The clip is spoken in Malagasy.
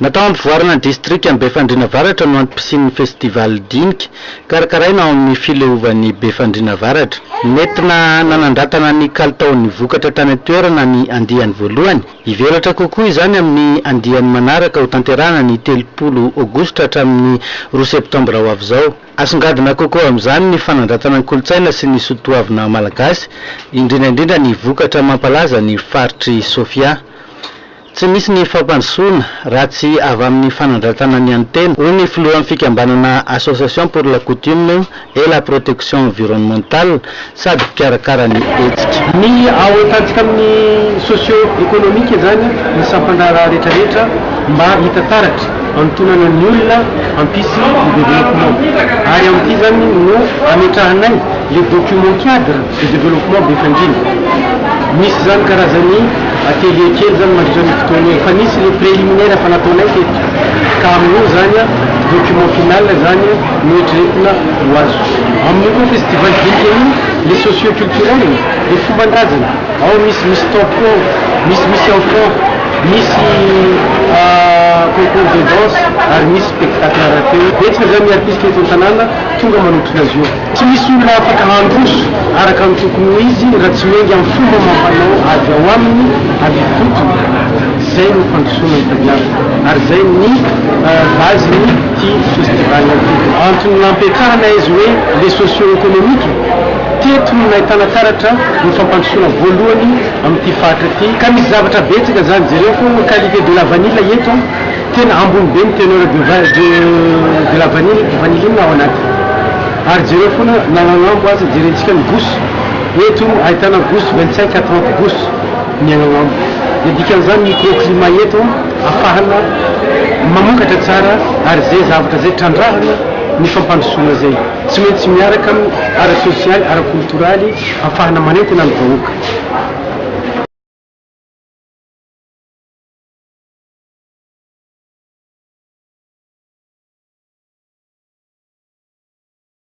Natao ampivoarana district amin'ny Befandriana Avaratra no antokisian'ny festival dinika karakaraina ao amin'ny fileovan'ny Befandriana Avaratra. Nentina nanandratana ny kalitaon'ny vokatra tany an-toerana ny andiany voalohany. Hivelatra kokoa izany amin'ny andiany manaraka ho tanterahana ny 30 Aogositra hatramin'ny 2 Septambra ho avy izao. Asongadina kokoa amin'izany ny fanandratana ny kolontsaina sy ny soatoavina malagasy, indrindra ny vokatra mampalaza ny faritry Sofia. Tsy misy ny fampandrosoana raha tsy avy amin'ny fanandratana ny antena. Hoy ny filohan'ny fikambanana Association pour la coutume et la protection environnementale sady mpikarakara ny hetsika. Ny ao tantsika amin'ny socio-économique zany ny sampandrara rehetrarehetra mba hitataratra antonana ny olona hampisy ny développement. Ary amin'ity zany no ametrahanay le document cadre de développement Befandriana. Misy zany karazany atelier kely zany mandritra ny fotoana fa nisy le préliminaire fa nataonay teto ka amin'io zany document final zany no eritreretina ho azo. Amin'io koa festival dinika iny les socio-culturel le fomban-drazana ao misy tampon, misy enfant, misy concours de danse ary misy spectacle rahateo. Betsaka zany artiste eto an-tanàna tonga manotrina azy io. Tsy misy olona afaka handroso araka ny tokony ho izy raha tsy mengy amin'ny fomba mampanao avy ao aminy avy fotony. Zay no fandrosoana itadiavana ary zay ny base-ny ty festival ty. Antony nampiakarana izy hoe les socio-économiques teto no nahitana taratra ny fampandrosoana voalohany amin'ity faritra ty ka misy zavatra betsaka zany jereo fo qualité de la vanille eto tena ambony be ny teneur de la vanilline ao anaty ary jereo foana nagnanambo azy jerentsika ny gousse eto ahitana gousse 25 à 30 gousse ny agnanambo de dikan'izany microclimat eto afahana mamokatra tsara ary zay zavatra zay trandrahana ny fampandrosoana zay tsy maintsy miaraka amin'ny ara-social, ara-culturaly afahana manentana ny vahoaka.